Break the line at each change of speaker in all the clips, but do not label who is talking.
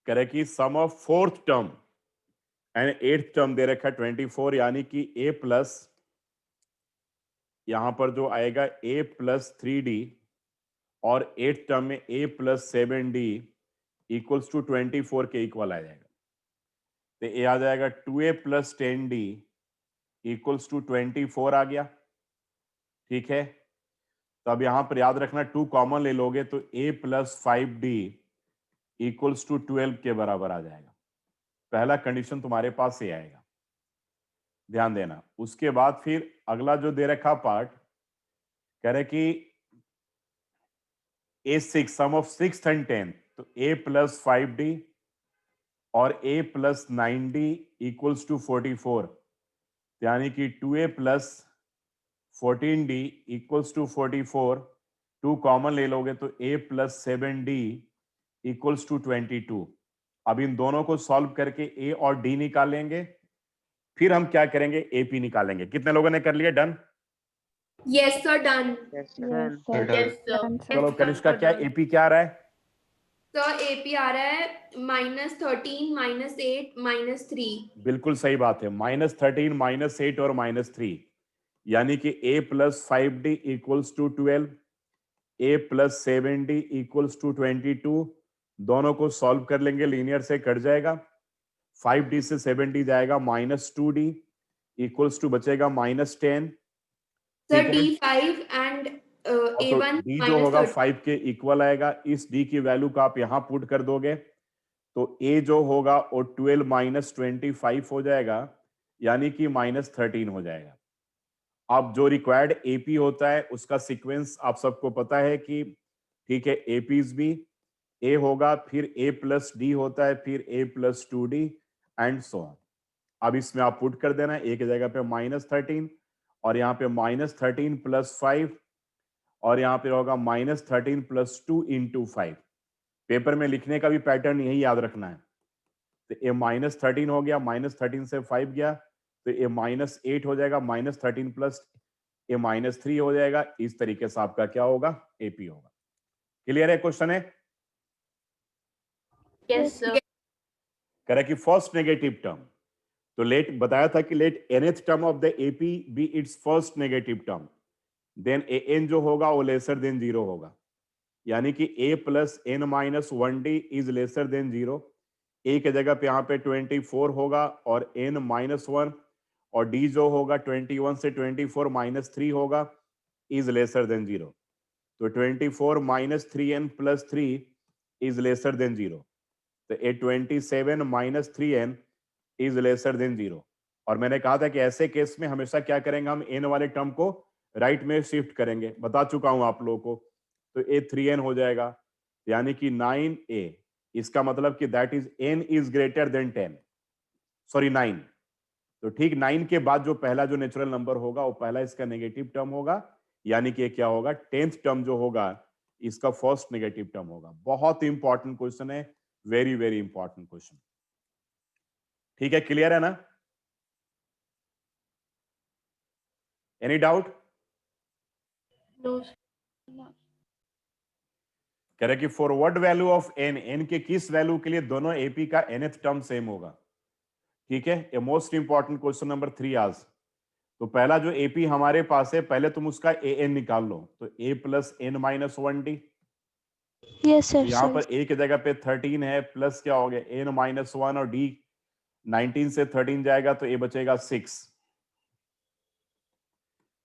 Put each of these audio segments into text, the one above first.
कह रहे कि sum of fourth term and eighth term दे रखा है 24, यानी कि a प्लस यहां पर जो आएगा a प्लस 3d और एट्थ टर्म में a plus 7d equals to 24 के इक्वल आ जाएगा। तो ये आ जाएगा 2a plus 10d equals to 24 आ गया। ठीक है, तो अब यहां पर याद रखना 2 कॉमन ले लोगे तो a plus 5d equals to 12 के बराबर आ जाएगा। पहला कंडीशन तुम्हारे पास ये आएगा, ध्यान देना। उसके बाद फिर अगला जो दे रखा पार्ट कह रहे कि a6 some of 6th and 10th, तो a प्लस 5d और a plus 9d equals to 44, यानी कि 2a plus 14d equals to 44। 2 common ले लोगे तो a plus 7d equals to 22। अब इन दोनों को सॉल्व करके a और d निकालेंगे, फिर हम क्या करेंगे, AP निकालेंगे। कितने लोगों ने कर लिया? Done?
Yes sir, done.
Yes,
Yes,
sir.
sir.
Yes sir.
Done, sir.
चलो कनिष्का, क्या AP क्या आ रहा है?
सर AP आ रहा है -13 -8 -3।
बिल्कुल सही बात है, -13 -8 और -3, यानी कि a plus 5d equals to 12, a plus 7d equals to 22। दोनों को सॉल्व कर लेंगे, लीनियर से कट जाएगा। 5d से 7d जाएगा -2d इक्वल्स टू बचेगा -10।
सर D5 एंड
तो
A1
d जो होगा
-13।
5 के इक्वल आएगा। इस d की वैल्यू का आप यहां पुट कर दोगे तो a जो होगा वो 12 माइनस 25 हो जाएगा, यानी कि -13 हो जाएगा। अब जो रिक्वायर्ड एपी होता है उसका सीक्वेंस आप सबको पता है कि ठीक है, एपीज भी ए होगा, फिर a प्लस डी होता है, फिर a plus 2d and so on. अब इसमें आप पुट कर देना, ए की जगह पे -13 और यहाँ पे -13 प्लस 5 और यहाँ पे होगा -13 प्लस 2 इंटू 5। पेपर में लिखने का भी पैटर्न यही याद रखना है। तो ये -13 हो गया, -13 से 5 गया तो ये -8 हो जाएगा, -13 प्लस ये -3 हो जाएगा। इस तरीके से आपका क्या होगा, एपी होगा। क्लियर है? क्वेश्चन है
यस सर।
करें कि फर्स्ट नेगेटिव टर्म, तो लेट बताया था कि let nth term of the AP be its first negative term, then an जो होगा वो लेसर देन 0 होगा, यानी कि a plus n minus 1d is lesser than 0। a के जगह पे यहाँ पे 24 होगा और n -1 और d जो होगा 21 से 24 -3 होगा, इज लेसर देन 0। तो 24 minus 3n plus 3 is lesser than 0। तो ए 27 minus 3n is lesser than 0। और मैंने कहा था कि ऐसे केस में हमेशा क्या करेंगे, हम n वाले टर्म को राइट में शिफ्ट करेंगे, बता चुका हूं आप लोगों को। तो ए 3n हो जाएगा, यानी कि 9a। इसका मतलब कि that is n is greater than 10, sorry 9। तो ठीक 9 के बाद जो पहला जो नेचुरल नंबर होगा वो पहला इसका नेगेटिव टर्म होगा, यानी कि क्या होगा, 10th टर्म जो होगा इसका फर्स्ट नेगेटिव टर्म होगा। बहुत इंपॉर्टेंट क्वेश्चन है, वेरी वेरी इंपॉर्टेंट क्वेश्चन। ठीक है, क्लियर है ना? Any doubt?
नो।
कह रहे कि for what value of n, n के किस वैल्यू के लिए दोनों एपी का nth टर्म सेम होगा। ठीक है, ये मोस्ट इंपॉर्टेंट क्वेश्चन नंबर 3 आज। तो पहला जो एपी हमारे पास है, पहले तुम उसका an निकाल लो, तो a plus n minus 1d।
Yes, sir.
यहां
Sir.
पर a की जगह पे 13 है, प्लस क्या हो गया n माइनस 1 और d 19 से 13 जाएगा तो a बचेगा 6।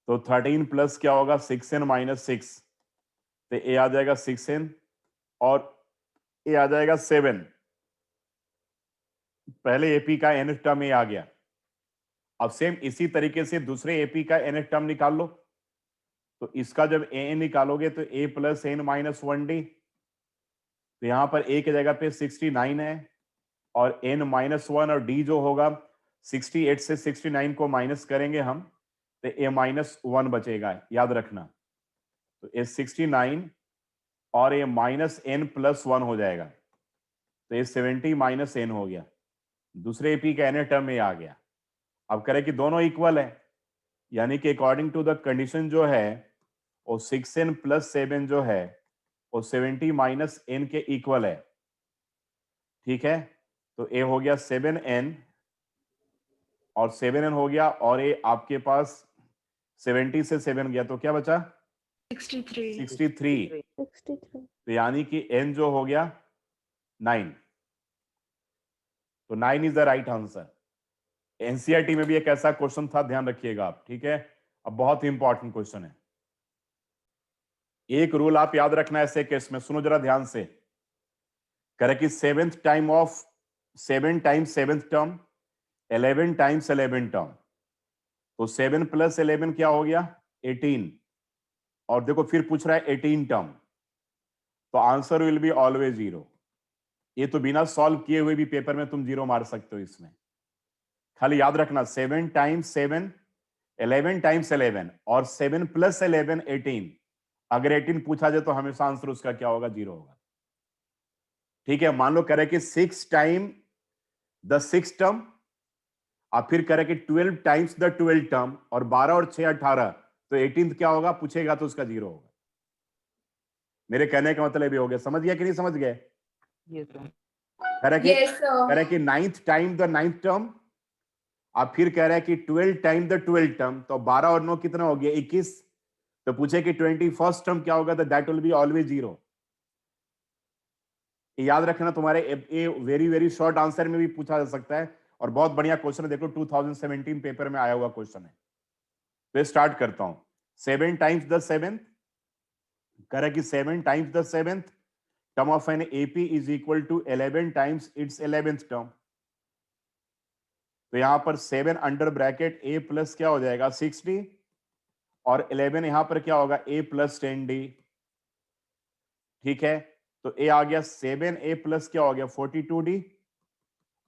तो 13 प्लस क्या होगा 6n माइनस 6, तो a आ जाएगा 6n और a आ जाएगा 7। पहले एपी का nth टर्म a आ गया। अब सेम इसी तरीके से दूसरे एपी का nth टर्म निकाल लो। तो इसका जब an निकालोगे तो a plus n minus 1d, तो यहां पर a की जगह पे 69 है और n माइनस 1 और d जो होगा 68 से 69 को माइनस करेंगे हम, तो a माइनस 1 बचेगा, याद रखना। तो a 69 और a माइनस n प्लस 1 हो जाएगा, तो ये 70 माइनस n हो गया। दूसरे एपी का n टर्म में आ गया। अब करें कि दोनों इक्वल है, यानी कि अकॉर्डिंग टू द कंडीशन जो है वो 6n प्लस 7 जो है वो 70 माइनस n के इक्वल है। ठीक है, तो ए हो गया 7n और 7n हो गया, और ए आपके पास 70 से 7 गया तो क्या बचा
63
63।
63.
तो यानी कि n जो हो गया 9, तो 9 is the right answer. NCERT में भी एक ऐसा क्वेश्चन था, ध्यान रखिएगा आप, ठीक है। अब बहुत ही इंपॉर्टेंट क्वेश्चन है, एक रूल आप याद रखना ऐसे केस में, सुनो जरा ध्यान से। करें कि 7th time of 7 times 7th term 11 times 11 term, तो 7 प्लस 11 क्या हो गया 18, और देखो फिर पूछ रहा है 18 टर्म, तो आंसर विल बी ऑलवेज 0। ये तो बिना सॉल्व किए हुए भी पेपर में तुम 0 मार सकते हो इसमें। खाली याद रखना 7 टाइम्स 7 11 टाइम्स 11 और 7 प्लस 11 18, अगर 18 पूछा जाए तो हमेशा आंसर उसका क्या होगा 0 होगा। ठीक है, मान लो करें कि 6 टाइम द 6 टर्म, आप फिर करें कि 12 टाइम्स द 12 टर्म, और 12 और 6 18, तो 18 क्या होगा पूछेगा तो उसका 0 होगा। मेरे कहने का मतलब ये हो गया, समझ गया कि नहीं समझ गए?
Yes, sir.
करें कि 9th time the 9th term, आप फिर कह रहे हैं कि 12 टाइम द 12 टर्म, तो 12 और 9 कितना हो गया 21, तो पूछे कि 21st टर्म क्या होगा, तो दैट विल बी ऑलवेज 0। याद रखना, तुम्हारे ये वेरी वेरी शॉर्ट आंसर में भी पूछा जा सकता है, और बहुत बढ़िया क्वेश्चन है, देखो 2017 पेपर में आया हुआ क्वेश्चन है। तो स्टार्ट करता हूं, 7 टाइम्स द 7th, कह कि 7 times the 7th term of an AP is equal to 11 times its 11th term. तो यहां पर 7 अंडर ब्रैकेट a प्लस क्या हो जाएगा 60, और 11 यहां पर क्या होगा a प्लस 10d। ठीक है, तो a आ गया 7a प्लस क्या हो गया 42d,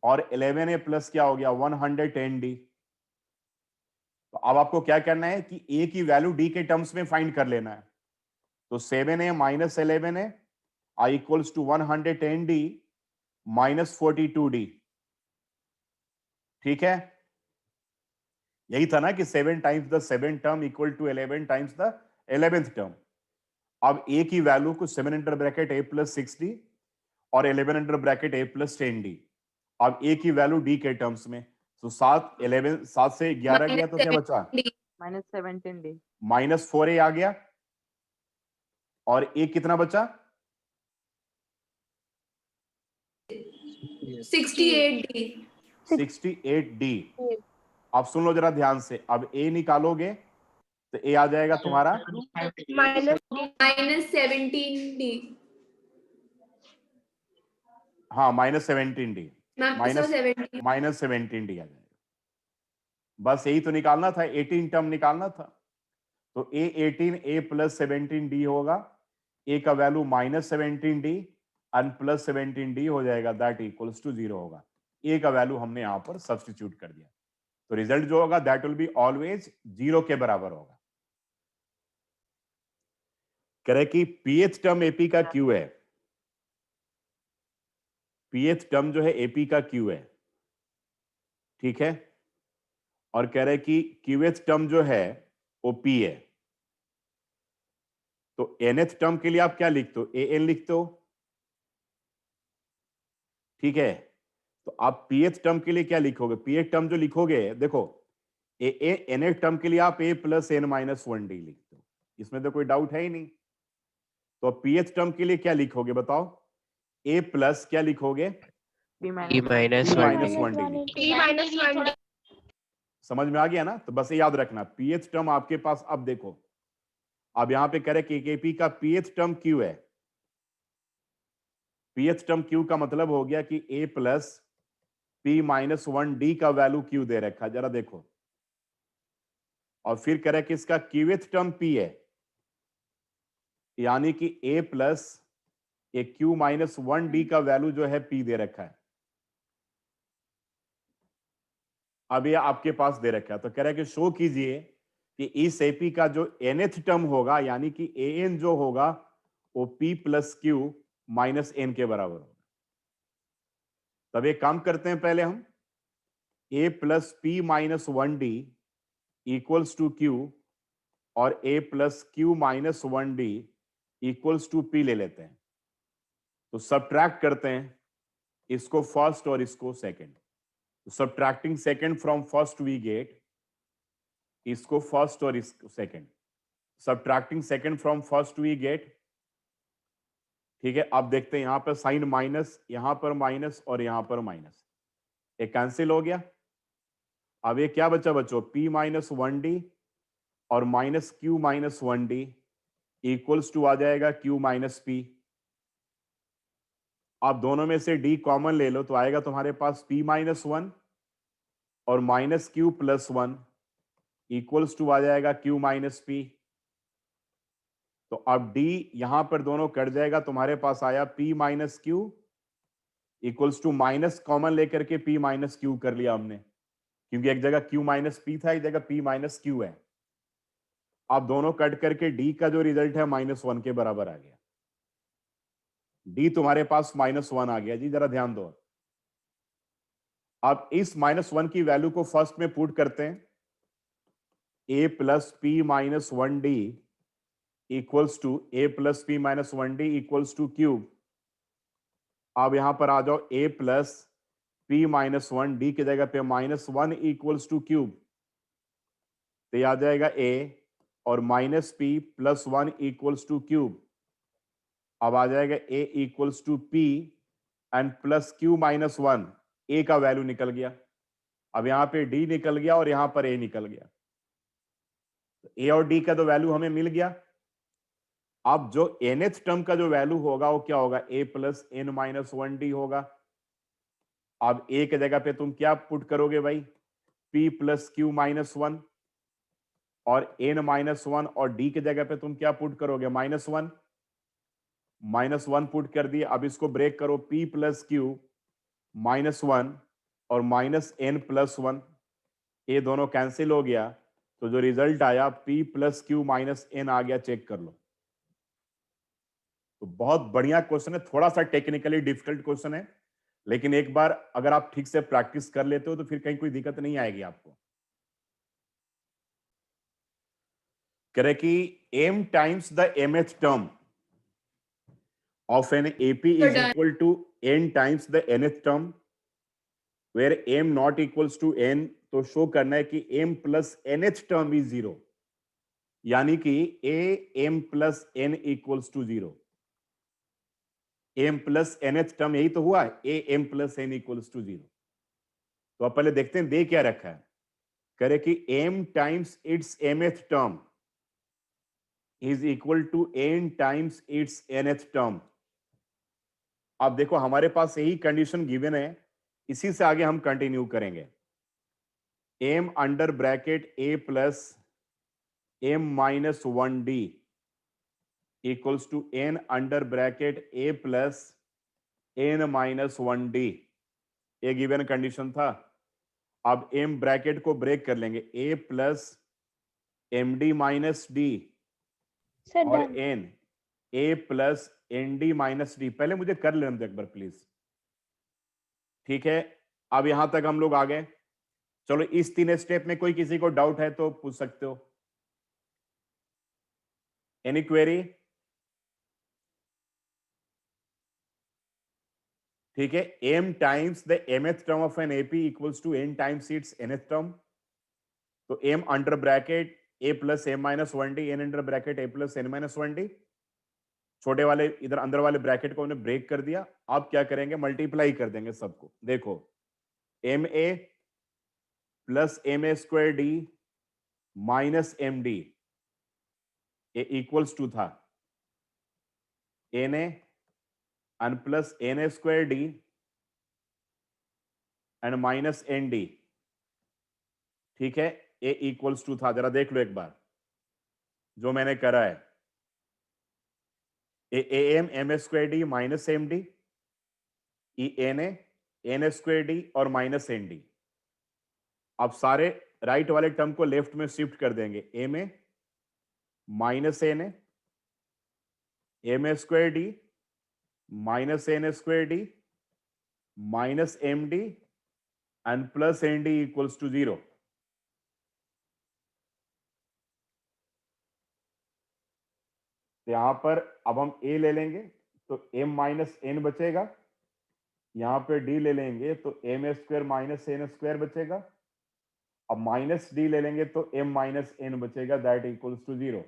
और 11a प्लस क्या हो गया 110d। तो अब आपको क्या करना है कि a की वैल्यू d के टर्म्स में फाइंड कर लेना है। तो 7a माइनस 11a आई equals to 110d minus 42d। ठीक है, यही था ना कि 7 times the 7 term equal to 11 times the 11th term. अब a की वैल्यू को 7 under bracket a plus 6d और 11 under bracket a plus 10d। अब a की वैल्यू d के टर्म्स में, तो 7 से 11 गया तो क्या बचा
माइनस 17d
माइनस 4a आ गया, और a कितना बचा
68D.
68d। अब सुन लो जरा ध्यान से, अब a निकालोगे तो a आ जाएगा तुम्हारा
Minus 17D.
हाँ minus 17d,
Ma'am,
minus
17.
Minus 17d आ जाएगा। बस यही तो निकालना था, 18 टर्म निकालना था। तो a 18 a प्लस 17d होगा, a का value minus 17d and plus 17d हो जाएगा, दैट इक्वल्स टू 0 होगा। a का वैल्यू हमने यहां पर सब्स्टिट्यूट कर दिया, तो रिजल्ट जो होगा दैट विल बी ऑलवेज 0 के बराबर होगा। कह रहे कि pth टर्म एपी का क्यू है, pth टर्म जो है एपी का क्यू है। ठीक है, और कह रहे कि क्यूएथ टर्म जो है वो पी है। तो nth टर्म के लिए आप क्या लिखते हो an लिखते हो। ठीक है, तो आप pth टर्म के लिए क्या लिखोगे, pth टर्म जो लिखोगे देखो nth टर्म के लिए आप a plus n minus 1d लिखते हो, इसमें तो कोई डाउट है ही नहीं। तो pth टर्म के लिए क्या लिखोगे बताओ, a प्लस क्या लिखोगे
b
P
minus
minus
1
1d।
P minus 1D.
समझ में आ गया ना? तो बस ये याद रखना, pth टर्म आपके पास, अब देखो अब यहां पे कह रहे केकेपी का pth टर्म क्यू है। pth टर्म क्यू का मतलब हो गया कि a plus p minus 1d का वैल्यू क्यू दे रखा, जरा देखो, और फिर कह रहे कि इसका क्यूथ टर्म p है, यानी कि a plus A Q minus 1d का वैल्यू जो है p दे रखा है। अब ये आपके पास दे रखा है, तो कह रहा है कि शो कीजिए कि इस एपी का जो nth टर्म होगा, यानी कि an जो होगा वो p plus Q minus N के बराबर होगा। तब एक काम करते हैं, पहले हम a plus P minus 1d equals to Q और a plus Q minus 1d equals to p ले लेते हैं। तो सब्ट्रैक्ट करते हैं, इसको फर्स्ट और इसको second. Subtracting second from first we get इसको फर्स्ट और इसको second. Subtracting second from first we get, ठीक है। अब देखते हैं यहां पर साइन माइनस, यहां पर माइनस और यहां पर माइनस, ये कैंसिल हो गया। अब ये क्या बचा बच्चों, p माइनस 1d और minus q minus 1d equals to आ जाएगा q माइनस p। आप दोनों में से d कॉमन ले लो तो आएगा तुम्हारे पास p माइनस 1 और minus q plus 1 equals to आ जाएगा q माइनस p। तो अब d यहां पर दोनों कट जाएगा, तुम्हारे पास आया p minus q equals to minus common लेकर के p माइनस q कर लिया हमने, क्योंकि एक जगह q माइनस p था, एक जगह p माइनस q है। अब दोनों कट करके d का जो रिजल्ट है -1 के बराबर आ गया। d तुम्हारे पास -1 आ गया जी, जरा ध्यान दो। अब इस -1 की वैल्यू को फर्स्ट में पुट करते हैं, a plus p minus 1d equals to a plus p minus 1d equals to cube. अब यहां पर आ जाओ, a plus p minus 1d की जगह पे -1 इक्वल्स टू क्यूब, तो ये आ जाएगा a और minus p plus 1 equals to cube. अब आ जाएगा a equals to p and plus q minus 1, a का वैल्यू निकल गया। अब यहां पे d निकल गया और यहां पर a निकल गया, तो a और d का तो वैल्यू हमें मिल गया। अब जो nth टर्म का जो वैल्यू होगा वो क्या होगा, a plus n minus 1d होगा। अब a की जगह पे तुम क्या पुट करोगे भाई, p प्लस q माइनस 1 और n माइनस 1, और d की जगह पे तुम क्या पुट करोगे, -1। -1 पुट कर दिए। अब इसको ब्रेक करो, p प्लस q -1 और माइनस n प्लस 1, ये दोनों कैंसिल हो गया, तो जो रिजल्ट आया p plus q minus n आ गया, चेक कर लो। तो बहुत बढ़िया क्वेश्चन है, थोड़ा सा टेक्निकली डिफिकल्ट क्वेश्चन है, लेकिन एक बार अगर आप ठीक से प्रैक्टिस कर लेते हो तो फिर कहीं कोई दिक्कत नहीं आएगी आपको। कह रहे कि m times the mth term of an AP
So
is
done.
equal to n times the nth term, where m not equals to n, तो शो करना है कि m plus nth term is 0, यानी कि a m plus n equals to 0। m plus nth term यही तो हुआ है, a m plus n equals to 0। तो अब पहले देखते हैं दे क्या रखा है। करे कि m times its mth term is equal to n times its nth term. अब देखो हमारे पास यही कंडीशन गिवन है, इसी से आगे हम कंटिन्यू करेंगे। m under bracket a plus m minus 1d equals to n under bracket a plus n minus 1d, ये गिवन कंडीशन था। अब m ब्रैकेट को ब्रेक कर लेंगे, a plus md minus d
Sir,
और
done.
n a plus nd minus D. पहले मुझे कर लेने दो एक बार प्लीज, ठीक है। अब यहां तक हम लोग आ गए। चलो इस 3 स्टेप में कोई किसी को डाउट है तो पूछ सकते हो। Any query? ठीक है, m times the mth term of an AP equals to n times its nth term. तो m under bracket a plus m minus 1d, n under bracket a plus n minus 1d। छोटे वाले इधर अंदर वाले bracket को हमने break कर दिया। अब क्या करेंगे, मल्टीप्लाई कर देंगे सबको। देखो m a plus m a square d minus m d, ये इक्वल्स टू था n a n plus n a square d and minus n d, ठीक है। ए इक्वल्स टू था, जरा देख लो एक बार जो मैंने करा है। A m m a square d minus m d, ई एन ए स्क्वायर डी और माइनस एन डी। अब सारे राइट वाले टर्म को लेफ्ट में शिफ्ट कर देंगे, m a minus n a square d minus n square d minus m d and plus n d equals to 0। तो यहां पर अब हम ए ले लेंगे, तो m माइनस एन बचेगा यहाँ पे डी ले लेंगे तो m square minus n square बचेगा। अब माइनस डी ले लेंगे तो एम माइनस एन बचेगा, दैट इक्वल्स टू 0।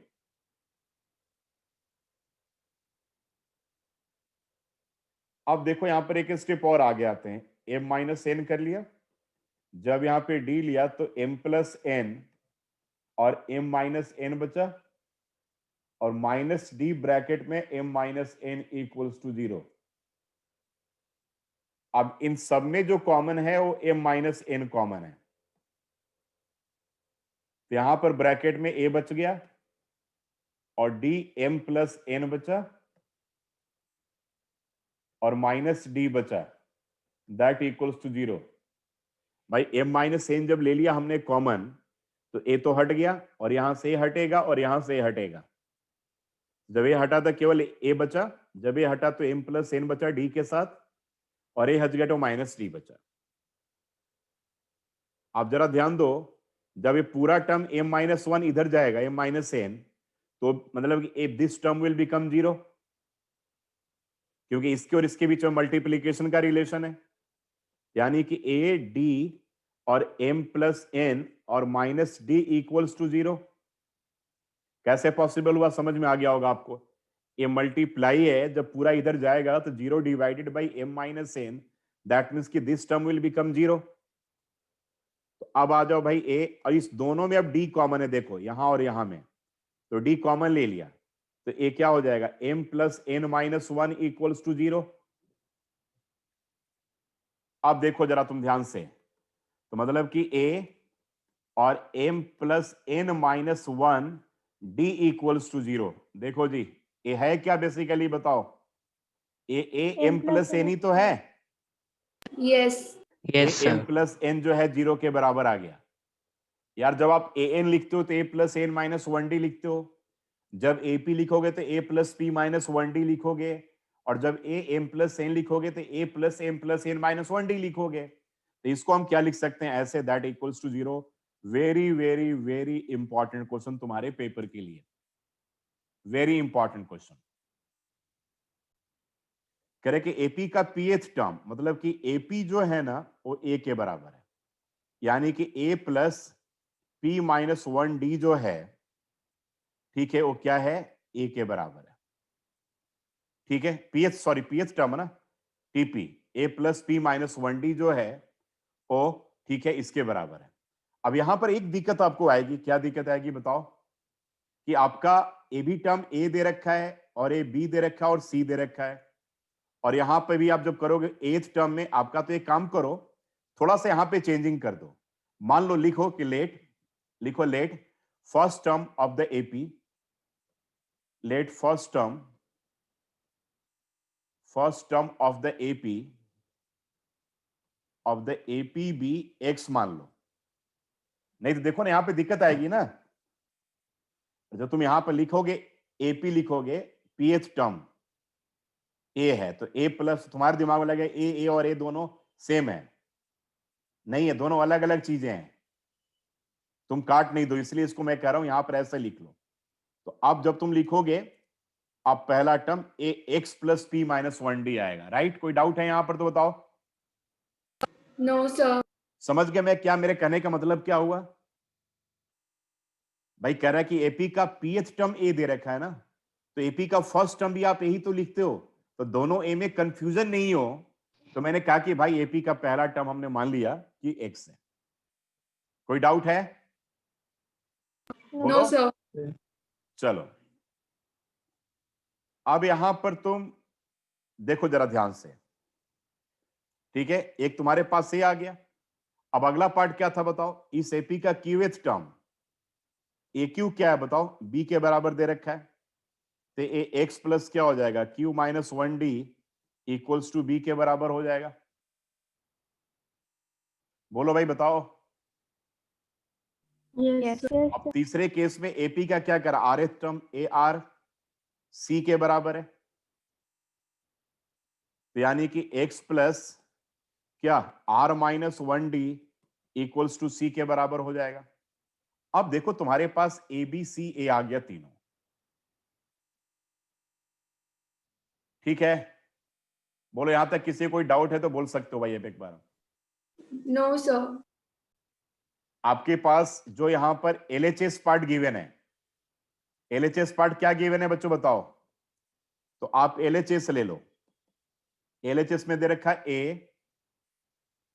अब देखो यहाँ पर एक स्टेप और आगे आते हैं, एम माइनस एन कर लिया, जब यहाँ पे डी लिया तो एम प्लस एन और एम माइनस एन बचा, और माइनस डी ब्रैकेट में m minus N equals to 0। अब इन सब में जो कॉमन है वो एम माइनस एन कॉमन है, तो यहां पर ब्रैकेट में ए बच गया और डी एम प्लस एन बचा और माइनस डी बचा, दैट इक्वल्स टू 0। भाई एम माइनस एन जब ले लिया हमने कॉमन तो ए तो हट गया और यहां से हटेगा और यहां से हटेगा। जब ये हटा था केवल ए बचा, जब ये हटा तो एम प्लस एन बचा डी के साथ, और ए हट गया तो माइनस डी बचा। आप जरा ध्यान दो, जब ये पूरा टर्म एम माइनस वन इधर जाएगा एम माइनस एन, तो मतलब कि दिस टर्म विल बिकम 0, क्योंकि इसके और इसके बीच में मल्टीप्लीकेशन का रिलेशन है, यानी कि ए डी और एम प्लस एन और माइनस डी इक्वल्स टू 0। कैसे पॉसिबल हुआ समझ में आ गया होगा आपको। ये मल्टीप्लाई है, जब पूरा इधर जाएगा तो 0 divided by m minus n, that means कि दिस टर्म विल बिकम 0। तो अब आ जाओ भाई ए, और इस दोनों में अब डी कॉमन है, देखो यहां और यहां में, तो डी कॉमन ले लिया तो ए क्या हो जाएगा, m plus N minus one equals to 0। अब देखो जरा तुम ध्यान से, तो मतलब कि ए और m plus N minus one D equals to 0। देखो जी ए है क्या बेसिकली बताओ, ए एम प्लस एन ही तो है।
Yes.
Yes
m
sir.
Plus n जो है 0 के बराबर आ गया। यार जब आप ए एन लिखते हो तो A plus N minus one D लिखते हो, जब ए पी लिखोगे तो A plus P minus one D लिखोगे, और जब ए एम प्लस एन लिखोगे तो A plus N minus one D लिखोगे। तो इसको हम क्या लिख सकते हैं ऐसे, that equals to 0। Very very very important question तुम्हारे पेपर के लिए, वेरी इंपॉर्टेंट क्वेश्चन। कह रहे कि एपी का पीएच टर्म, मतलब कि एपी जो है ना वो ए के बराबर है, यानी कि A plus P minus one D जो है, ठीक है, वो क्या है, ए के बराबर है। ठीक है, पीएच सॉरी पीएच टर्म है ना, TP A plus P minus one D जो है वो, ठीक है, इसके बराबर है। अब यहां पर एक दिक्कत आपको आएगी, क्या दिक्कत आएगी बताओ, कि आपका ए बी टर्म ए दे रखा है और ए बी दे रखा है और सी दे रखा है, और यहां पे भी आप जब करोगे एथ टर्म में आपका, तो एक काम करो थोड़ा सा यहां पे चेंजिंग कर दो। मान लो लिखो कि लिखो let first term of the AP, let first term of the AP be x मान लो। नहीं तो देखो ना यहां पे दिक्कत आएगी ना, जब तुम यहां पर लिखोगे एपी लिखोगे, पीएच टर्म ए है तो ए प्लस, तुम्हारे दिमाग में लगे ए और ए दोनों सेम है, नहीं है, दोनों अलग अलग चीजें हैं, तुम काट नहीं दो, इसलिए इसको मैं कह रहा हूं यहां पर ऐसे लिख लो। तो अब जब तुम लिखोगे, अब पहला term A X plus P minus one D आएगा, राइट। कोई डाउट है यहां पर तो बताओ।
No sir.
समझ गए मैं क्या, मेरे कहने का मतलब क्या हुआ भाई, कह रहा है कि एपी का पीएच टर्म ए दे रखा है ना, तो एपी का फर्स्ट टर्म भी आप यही तो लिखते हो, तो दोनों ए में कंफ्यूजन नहीं हो, तो मैंने कहा कि भाई एपी का पहला टर्म हमने मान लिया कि एक्स है। कोई डाउट है?
No sir.
चलो अब यहां पर तुम देखो जरा ध्यान से, ठीक है, एक तुम्हारे पास से आ गया। अब अगला पार्ट क्या था बताओ, इस एपी का क्यूएथ टर्म, ए क्यू क्या है बताओ, बी के बराबर दे रखा है, तो ए एक्स प्लस क्या हो जाएगा, q minus one D equals to b के बराबर हो जाएगा। बोलो भाई बताओ।
Yes, sir.
अब तीसरे केस में एपी का क्या करा, are th term A R C के बराबर है, तो यानी कि एक्स प्लस क्या R minus one D equals to C के बराबर हो जाएगा। अब देखो तुम्हारे पास ए बी सी ए आ गया तीनों, ठीक है, बोलो, यहां तक किसी कोई डाउट है तो बोल सकते हो भाई, अब एक बार।
No sir.
आपके पास जो यहां पर LHS पार्ट गिवन है, LHS पार्ट क्या गिवन है बच्चों बताओ? तो आप LHS ले लो। LHS में दे रखा A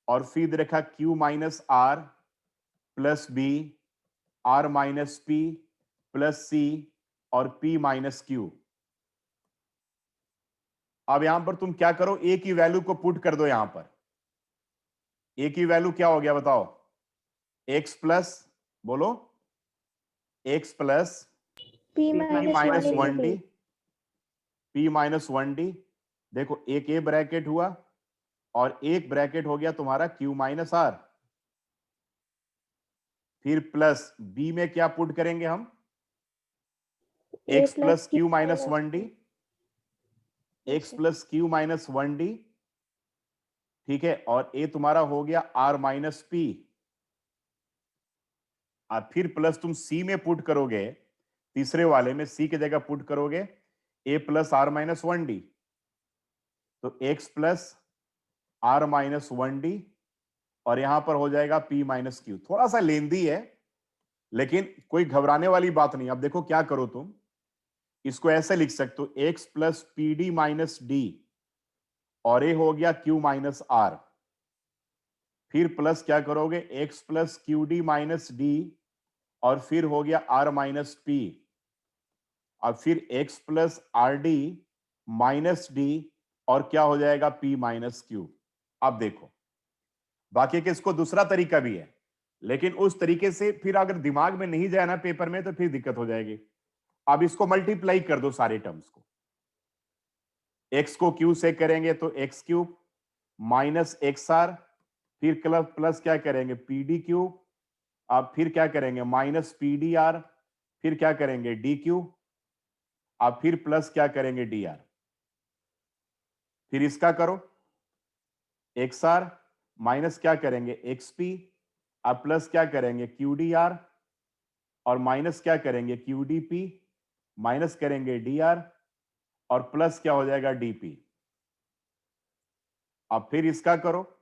और फिर दे रखा Q minus R plus B, R minus P plus C और P माइनस Q। अब यहां पर तुम क्या करो, A की वैल्यू को पुट कर दो यहां पर। A की वैल्यू क्या हो गया बताओ? X प्लस, बोलो, X plus
P
P
minus
minus
1
one
into
D,
D.
P minus one D. देखो एक A ब्रैकेट हुआ और एक ब्रैकेट हो गया तुम्हारा Q माइनस R। फिर प्लस B में क्या पुट करेंगे हम?
A
X plus
Q
Q minus one D,
Q.
X plus Q minus one D, ठीक है। और A तुम्हारा हो गया R माइनस P। और फिर प्लस तुम C में पुट करोगे, तीसरे वाले में C की जगह पुट करोगे A plus R minus one D. तो X plus R minus one d और यहां पर हो जाएगा P माइनस Q। थोड़ा सा लेंदी है लेकिन कोई घबराने वाली बात नहीं। अब देखो क्या करो तुम, इसको ऐसे लिख सकते हो, X plus P D minus D और ये हो गया Q माइनस R। फिर प्लस क्या करोगे, X plus Q D minus D और फिर हो गया R माइनस पी। अब फिर X plus R D minus D और क्या हो जाएगा P माइनस Q। अब देखो बाकी के इसको दूसरा तरीका भी है, लेकिन उस तरीके से फिर अगर दिमाग में नहीं जाए ना पेपर में तो फिर दिक्कत हो जाएगी। अब इसको मल्टीप्लाई कर दो सारे टर्म्स को। x को q से करेंगे तो x cube minus x r, फिर प्लस क्या करेंगे पी डी क्यूब, अब फिर क्या करेंगे माइनस पी डी आर, फिर क्या करेंगे डी क्यूब, अब फिर प्लस क्या करेंगे डी आर। फिर इसका करो एक्स आर माइनस क्या करेंगे एक्स पी, अब प्लस क्या करेंगे क्यू डी आर और माइनस क्या करेंगे क्यू डी पी, माइनस करेंगे डी आर और प्लस क्या हो जाएगा डीपी। अब फिर इसका करो,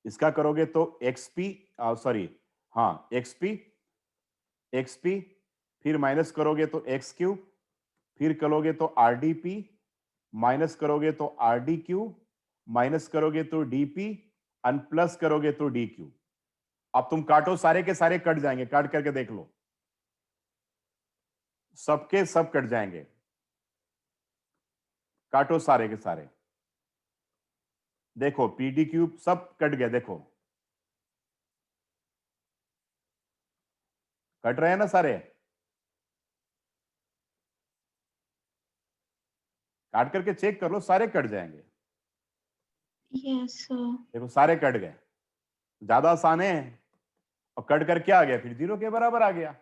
इसका करोगे तो एक्सपी, सॉरी, हाँ एक्सपी, फिर माइनस करोगे तो एक्स क्यूब, फिर करोगे तो आर डी पी, माइनस करोगे तो आर डी क्यू, माइनस करोगे तो डीपी और प्लस करोगे तो डी क्यू। अब तुम काटो, सारे के सारे कट जाएंगे, काट करके देख लो, सबके सब कट जाएंगे। काटो सारे के सारे, देखो पी डी क्यूब सब कट गए, देखो कट रहे हैं ना सारे। काट करके चेक कर लो, सारे कट जाएंगे।
Yes, sir.
देखो सारे कट गए, ज्यादा आसान है। और कट कर क्या आ गया, फिर 0 के बराबर आ गया,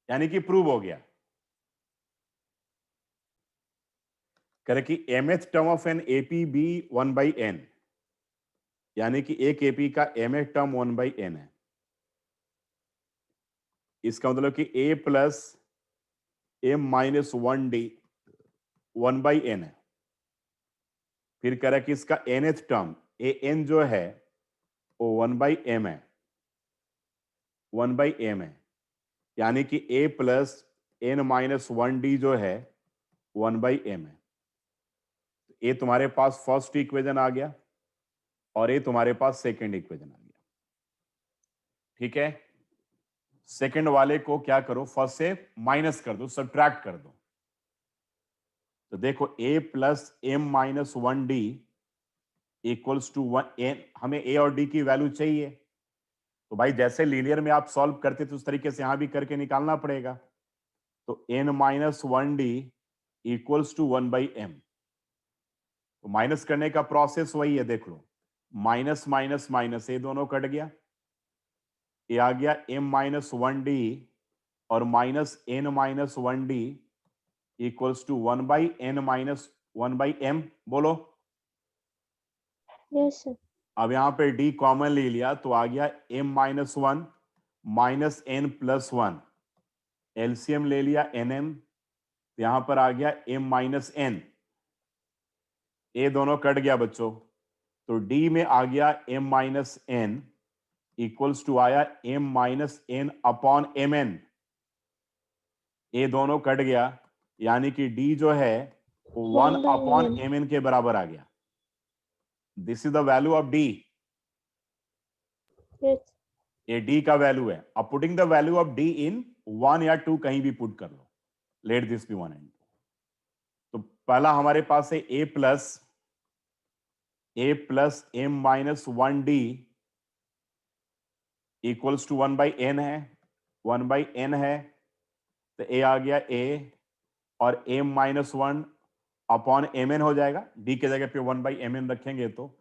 यानी कि प्रूव हो गया। करे कि mth term of an AP be 1/n, यानी कि एक एपी का mth टर्म 1/n है। इसका मतलब कि a plus m minus one D 1/n है। फिर कह रहा कि इसका nth टर्म an जो है वो 1/m है, 1/m है, यानी कि a plus n minus one D जो है 1/m है। ये तुम्हारे पास फर्स्ट इक्वेशन आ गया और ये तुम्हारे पास सेकंड इक्वेशन आ गया, ठीक है। सेकंड वाले को क्या करो, फर्स्ट से माइनस कर दो, सब्ट्रैक्ट कर दो। तो देखो a plus m minus one D equals to one, हमें a और d की वैल्यू चाहिए। तो भाई जैसे लीनियर में आप सॉल्व करते थे उस तरीके से यहां भी करके निकालना पड़ेगा। तो n minus one D equals to 1/m। तो माइनस करने का प्रोसेस वही है, देख लो, माइनस माइनस माइनस ये दोनों कट गया, ये आ गया m माइनस वन डी और minus n minus one D equals to 1/n minus 1/m। बोलो,
Yes, sir.
अब यहां पे d कॉमन ले लिया तो आ गया m minus one minus n plus one, LCM ले लिया nm, यहां पर आ गया m माइनस n। ए दोनों कट गया बच्चों, तो डी में आ गया m minus N equals to आया m minus N upon M N. A दोनों कट गया, यानी कि डी जो है 1
1 by
upon
m.
M N के बराबर आ गया। This is the value of D.
Yes.
ये डी का वैल्यू है। अब putting the value of D in 1 या 2 कहीं भी पुट कर लो, लेट दिस बी 1 एंड 2। तो पहला हमारे पास है A plus M minus 1 D equals to 1 by N है, 1 बाई एन है, तो ए आ गया ए और m minus 1 upon M n हो जाएगा। डी के जगह पे 1 बाई एम एन रखेंगे तो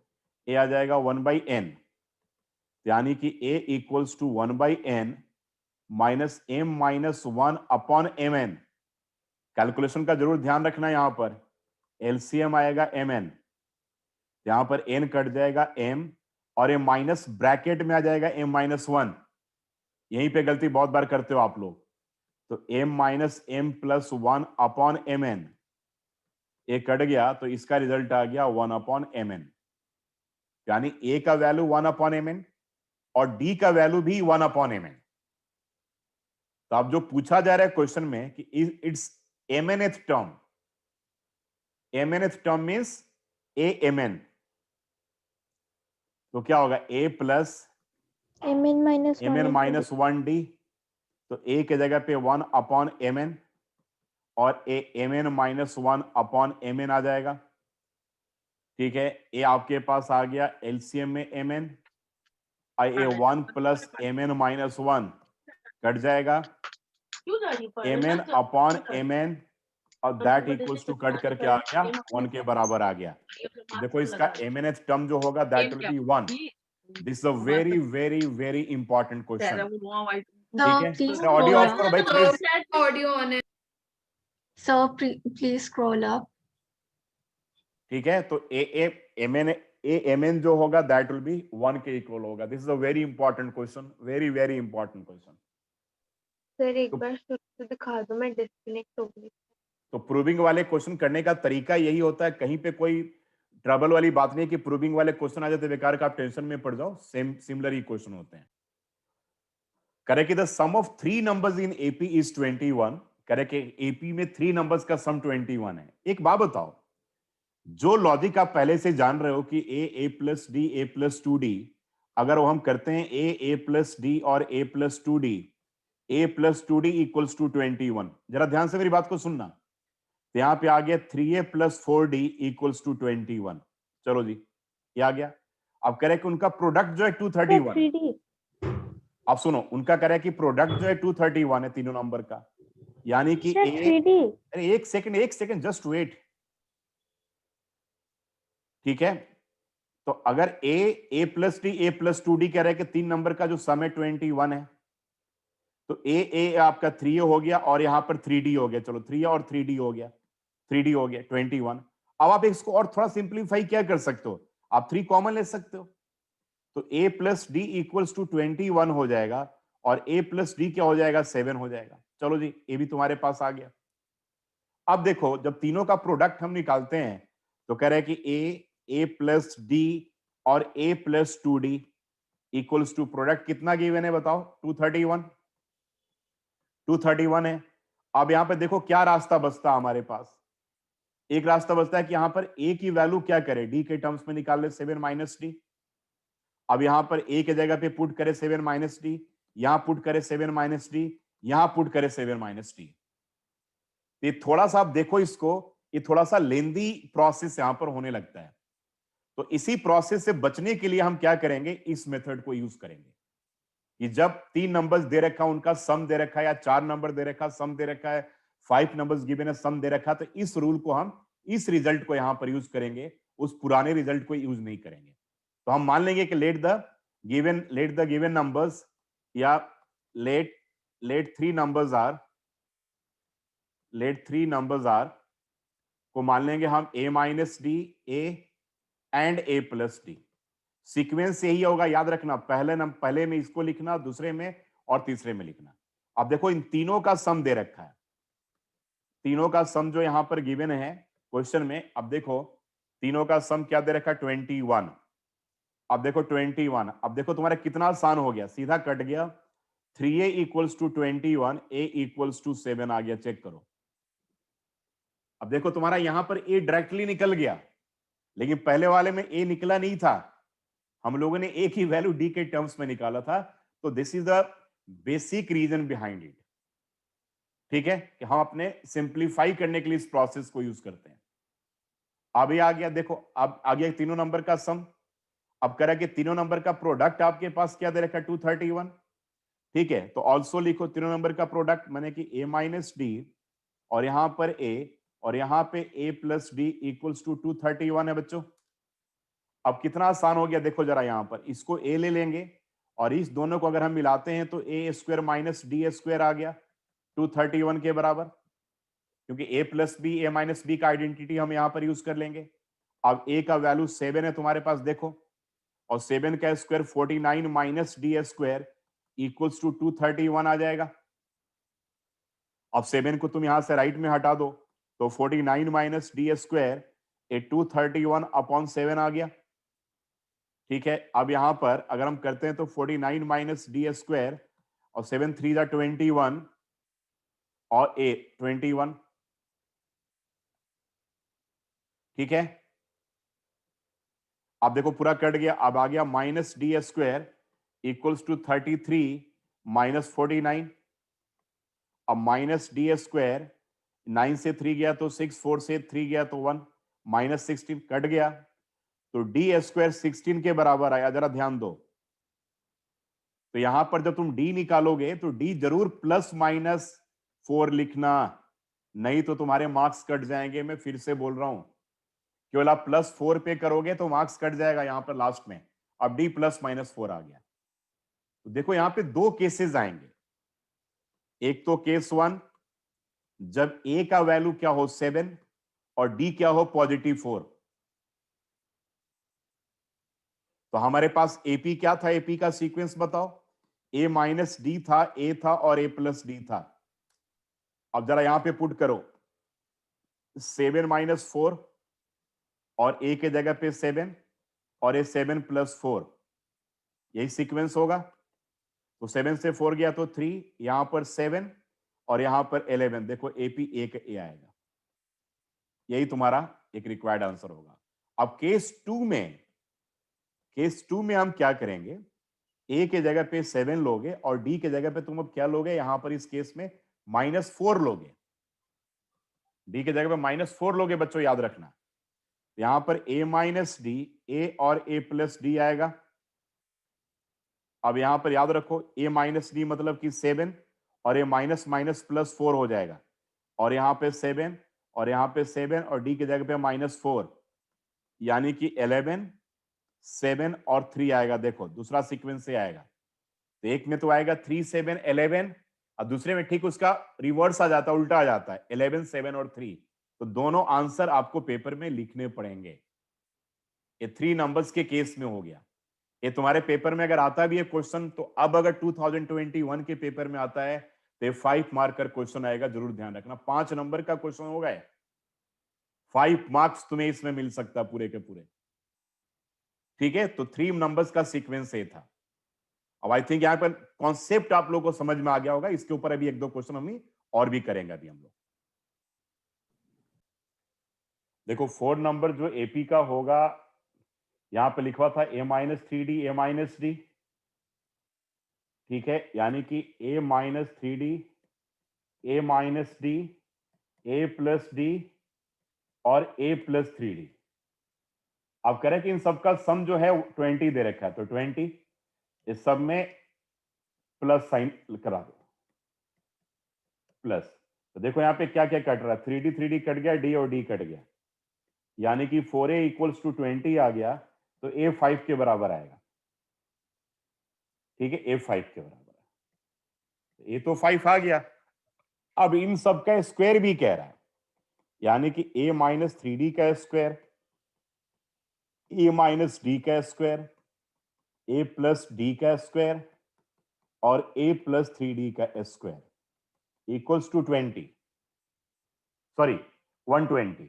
ए आ जाएगा 1 बाई एन, यानी कि A equals to 1 by N minus M minus 1 upon M N. Calculation का जरूर ध्यान रखना, यहां पर एलसीएम आएगा एम एन, यहां पर एन कट जाएगा एम और ए माइनस ब्रैकेट में आ जाएगा एम माइनस 1। यहीं पे गलती बहुत बार करते हो आप लोग। तो M minus M plus 1 upon M N, A cut गया तो इसका रिजल्ट आ गया 1 अपॉन एम एन, यानी ए का वैल्यू 1 अपॉन एम एन और डी का वैल्यू भी 1 अपॉन एम एन। तो अब जो पूछा जा रहा है क्वेश्चन में कि its mnth term, mnth term means a M n, तो क्या होगा a plus
mn minus 1
m n
into
minus 1 d, तो a के जगह पे 1 अपॉन एम एन और A M N minus 1 upon M N आ जाएगा। ठीक है, ए आपके पास आ गया एलसीएम में M N, A 1 plus M N minus 1 cut जाएगा M N upon M N और दैट इक्वल्स टू कट करके आ गया 1 के बराबर आ गया। देखो इसका एम एन एच टर्म जो होगा that will be 1। This is a very very very important question. ठीक है,
please
तो ऑडियो
scroll
ऑफ करो भाई प्लीज।
ऑडियो ऑन है।
Sir, please scroll up.
ठीक है, तो ए एम एन जो होगा दैट विल बी 1 के इक्वल होगा। This is a very important question, very very important question.
Sir एक बार शुरू से दिखा दो, मैं डिस्कनेक्ट हो गई।
तो प्रूविंग वाले क्वेश्चन करने का तरीका यही होता है, कहीं पे कोई ट्रबल वाली बात नहीं कि प्रूविंग वाले क्वेश्चन आ जाते बेकार का आप टेंशन में पड़ जाओ, सेम सिमिलर ही क्वेश्चन होते हैं। Correct, the sum of 3 numbers in AP is 21। Correct, AP में 3 नंबर्स का सम 21 है। एक बात बताओ, जो लॉजिक आप पहले से जान रहे हो कि A plus D A plus 2d, अगर वो हम करते हैं ए प्लस डी और A plus 2d, A plus 2d equals to 21। जरा ध्यान से मेरी बात को सुनना। तो यहां पे आ गया 3a plus 4d equals to 21। चलो जी, ये आ गया। अब कह रहे कि उनका प्रोडक्ट जो है 231।
3D
अब सुनो, उनका कह रहा है कि प्रोडक्ट जो है 231 है तीनों नंबर का, यानी कि
सर
ए,
3D
अरे एक सेकंड जस्ट वेट। ठीक है, तो अगर A plus D A plus 2d कह रहे हैं कि 3 नंबर का जो सम है 21 है, तो ए आपका 3a हो गया और यहां पर 3d हो गया। चलो 3a और 3d हो गया, 3d हो गया 21। अब आप इसको और थोड़ा सिंप्लीफाई क्या कर सकते हो, आप 3 कॉमन ले सकते हो, तो a plus d equals to 21 हो जाएगा और a प्लस डी क्या हो जाएगा, 7 हो जाएगा। चलो जी, ये भी तुम्हारे पास आ गया। अब देखो, जब तीनों का प्रोडक्ट हम निकालते हैं तो कह रहे हैं कि a प्लस डी और a plus 2d equals to product कितना गिवन है बताओ, 231 है। अब यहां पे देखो क्या रास्ता बचता है हमारे पास। एक रास्ता बचता है कि यहां पर a की वैल्यू क्या करे, d के टर्म्स में निकाल ले 7 माइनस डी। अब यहां पर a के जगह पे पुट करे 7 माइनस डी, यहां पुट करे 7 माइनस डी, यहां पुट करे 7 माइनस डी। ये थोड़ा सा आप देखो इसको, ये थोड़ा सा लेंदी प्रोसेस यहां पर होने लगता है। तो इसी प्रोसेस से बचने के लिए हम क्या करेंगे, इस मेथड को यूज करेंगे कि जब 3 नंबर्स दे रखा है उनका सम दे रखा है, या 4 नंबर दे रखा सम दे रखा है, 5 नंबर्स गिवन है सम दे रखा, तो इस रूल को हम इस रिजल्ट को यहां पर यूज करेंगे, उस पुराने रिजल्ट को यूज नहीं करेंगे। तो हम मान लेंगे कि लेट द गिवन नंबर्स या लेट 3 नंबर्स आर को मान लेंगे हम a minus D A and a plus D. Sequence यही होगा, याद रखना, पहले में इसको लिखना, दूसरे में और तीसरे में लिखना। अब देखो इन तीनों का सम दे रखा है, तीनों का सम जो यहां पर गिवन है क्वेश्चन में। अब देखो तीनों का सम क्या दे रखा है 21। अब देखो 21, अब देखो तुम्हारा कितना आसान हो गया, सीधा कट गया। 3a equals to 21, a equals to 7 आ गया, चेक करो। अब देखो तुम्हारा यहां पर a डायरेक्टली निकल गया, लेकिन पहले वाले में a निकला नहीं था, हम लोगों ने a की वैल्यू d के टर्म्स में निकाला था। तो this is the basic reason behind it. ठीक है, कि हम अपने सिंप्लीफाई करने के लिए इस प्रोसेस को यूज करते हैं। अभी आ गया, देखो अब आ गया तीनों नंबर का सम। अब कह रहा है कि तीनों नंबर का प्रोडक्ट आपके पास क्या दे रखा है 231। ठीक है, तो ऑल्सो लिखो तीनों नंबर का प्रोडक्ट, मैंने कि a माइनस डी और यहां पर a और यहां पे a plus d equals to 231 है बच्चों। अब कितना आसान हो गया, देखो जरा यहां पर इसको a ले लेंगे और इस दोनों को अगर हम मिलाते हैं तो a square minus D square आ गया 231 के बराबर, क्योंकि a plus B A minus B का आइडेंटिटी हम यहां पर यूज कर लेंगे। अब a का वैल्यू 7 है तुम्हारे पास, देखो, और 7 का square 49 minus D square equals to 231 आ जाएगा। अब 7 को तुम यहां से राइट में हटा दो तो 49 माइनस डी स्क्वायर ए 231 अपॉन 7 आ गया। ठीक है, अब यहां पर अगर हम करते हैं तो 49 माइनस डी स्क्वायर और 7 3 जा 21 और ए 21। ठीक है, अब देखो पूरा कट गया, अब आ गया minus D square equals to 33 minus 49। अब माइनस डी स्क्वायर 9 से 3 गया तो 6, 4 से 3 गया तो 1, माइनस 16 कट गया, तो डी स्क्वायर 16 के बराबर आया। जरा ध्यान दो, तो यहां पर जब तुम डी निकालोगे तो डी जरूर प्लस माइनस 4 लिखना, नहीं तो तुम्हारे मार्क्स कट जाएंगे। मैं फिर से बोल रहा हूं, केवल आप +4 पे करोगे तो मार्क्स कट जाएगा यहां पर लास्ट में। अब डी प्लस माइनस 4 आ गया, तो देखो यहां पे दो केसेस आएंगे। एक तो केस 1 जब ए का वैल्यू क्या हो 7 और डी क्या हो +4। तो हमारे पास एपी क्या था, एपी का सीक्वेंस बताओ। ए माइनस डी था, ए था और ए प्लस डी था। अब जरा यहां पे पुट करो 7 माइनस 4 और ए के जगह पे 7 और ए 7 प्लस 4, यही सीक्वेंस होगा। तो 7 से 4 गया तो 3, यहां पर 7 और यहां पर 11। देखो एपी ए का ए आएगा, यही तुम्हारा एक रिक्वायर्ड आंसर होगा। अब केस 2 में हम क्या करेंगे, ए के जगह पे 7 लोगे और डी के जगह पे तुम अब क्या लोगे, यहां पर इस केस में -4 लोगे। डी के जगह पे -4 लोगे बच्चों, याद रखना। यहां पर a माइनस डी, ए और a प्लस डी आएगा। अब यहां पर याद रखो a माइनस डी मतलब कि 7 और a माइनस माइनस प्लस 4 हो जाएगा, और यहां पे 7 और यहां पे 7 और d की जगह पे -4, यानी कि 11, 7 और 3 आएगा। देखो दूसरा सीक्वेंस से आएगा, तो एक में तो आएगा 3 7 11 और दूसरे में ठीक उसका रिवर्स आ जाता है, उल्टा आ जाता है 11 7 और 3। तो दोनों आंसर आपको पेपर में लिखने पड़ेंगे। ये 3 नंबर्स के केस में हो गया। ये तुम्हारे पेपर में अगर आता भी है क्वेश्चन, तो अब अगर 2021 के पेपर में आता है तो 5 मार्क का क्वेश्चन आएगा, जरूर ध्यान रखना। 5 नंबर का क्वेश्चन होगा, 5 मार्क्स तुम्हें इसमें मिल सकता पूरे के पूरे। ठीक है, तो 3 नंबर्स का सीक्वेंस ये था। अब आई थिंक यहां पर कॉन्सेप्ट आप लोगों को समझ में आ गया होगा। इसके ऊपर अभी 1-2 क्वेश्चन हम और भी करेंगे अभी हम लोग। देखो 4 नंबर जो एपी का होगा, यहां पे लिखा था a minus 3d a minus D. ठीक है, यानी कि a minus 3d a minus D a plus D और a प्लस 3d। अब कह रहे हैं कि इन सबका सम जो है 20 दे रखा है, तो 20 इस सब में प्लस साइन करा दो, प्लस। तो देखो यहां पे क्या क्या कट रहा है, 3d कट गया, d और d कट गया, यानी कि 4a इक्वल्स टू 20 आ गया, तो a 5 के बराबर आएगा। ठीक है, a 5 के बराबर है, a तो 5 आ गया। अब इन सब का स्क्वायर भी कह रहा है, यानी कि a माइनस 3d का स्क्वायर, a माइनस डी का स्क्वायर, a प्लस डी का स्क्वायर और a प्लस 3d का स्क्वायर इक्वल्स टू 20, सॉरी 120।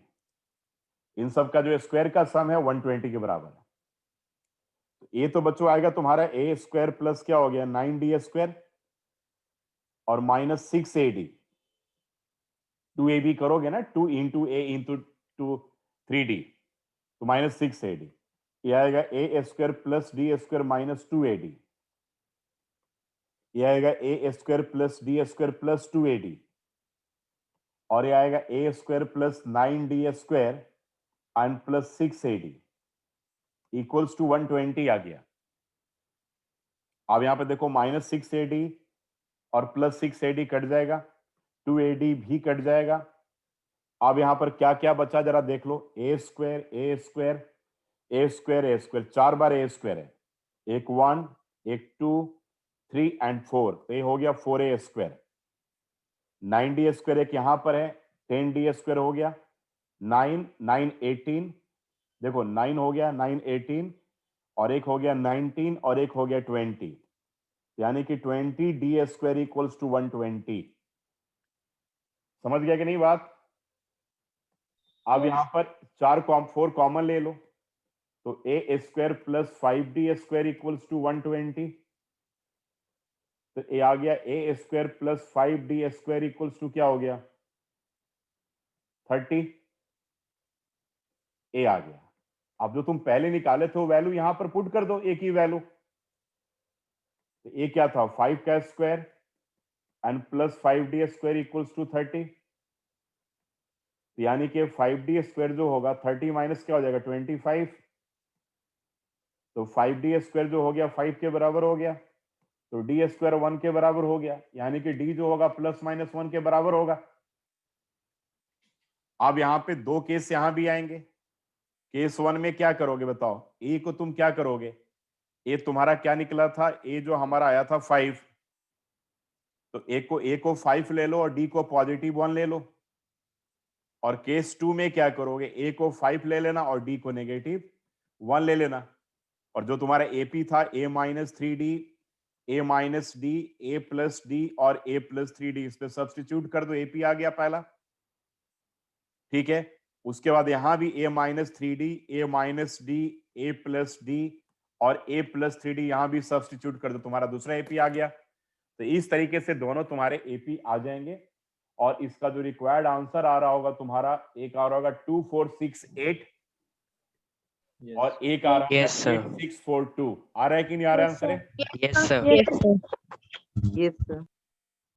इन सब का जो स्क्वायर का सम है 120 के बराबर है। तो ये तो बच्चों आएगा तुम्हारा ए स्क्वायर प्लस क्या हो गया 9d स्क्वायर और माइनस 6ad। 2ab करोगे ना, 2 इंटू ए इंटू 3d तो माइनस 6ad। ये आएगा A square plus D square minus 2ad। ये आएगा A square plus D square plus 2ad और ये आएगा A square plus 9d square and plus 6ad equals to 120 आ गया। अब यहां पे देखो माइनस 6ad और प्लस 6ad कट जाएगा, 2ad भी कट जाएगा। अब यहां पर क्या क्या बचा जरा देख लो, ए स्क्वायर ए स्क्वायर ए स्क्वायर ए स्क्वायर, 4 बार ए स्क्वायर है, एक 1 एक 2 3 एंड 4, तो ये हो गया 4a स्क्वायर। 9d स्क्वायर एक यहां पर है, 10d स्क्वायर हो गया, 9 9 18, देखो 9 हो गया 9 18 और एक हो गया 19 और एक हो गया 20, यानी कि 20d स्क्वायर इक्वल्स टू 120। समझ गया कि नहीं बात? अब यहां पर 4 कॉमन ले लो, तो A square plus 5d square equals to 120। तो ये आ गया A square plus 5d square equals to क्या हो गया 30। ए आ गया। अब जो तुम पहले निकाले थे वो वैल्यू यहां पर पुट कर दो, ए की वैल्यू। तो ए क्या था 5 का square and plus 5d square equals to 30। यानी कि 5d स्क्वायर जो होगा 30 माइनस क्या हो जाएगा 25। तो 5d स्क्वायर जो हो गया 5 के बराबर हो गया, तो d स्क्वायर 1 के बराबर हो गया, यानी कि d जो होगा प्लस माइनस 1 के बराबर होगा। अब यहां पे दो केस यहां भी आएंगे। केस 1 में क्या करोगे बताओ, ए को तुम क्या करोगे, ए तुम्हारा क्या निकला था, ए जो हमारा आया था 5, तो ए को 5 ले लो और डी को पॉजिटिव 1 ले लो। और केस 2 में क्या करोगे, ए को 5 ले लेना और डी को नेगेटिव 1 ले लेना। और जो तुम्हारा एपी था ए minus 3d, A minus D, A plus D और ए प्लस 3d, इस पे सब्स्टिट्यूट कर दो, एपी आ गया पहला। ठीक है, उसके बाद यहां भी a minus 3d, A minus D, A plus D और a प्लस 3d यहां भी सब्स्टिट्यूट कर दो, तुम्हारा दूसरा एपी आ गया। तो इस तरीके से दोनों तुम्हारे एपी आ जाएंगे और इसका जो रिक्वायर्ड आंसर आ रहा होगा तुम्हारा, एक आ रहा होगा 2468 और एक आ रहा
Yes, sir.
होगा 8642। आ रहा है कि नहीं आ रहा है answer?
Yes, sir.
Yes, sir.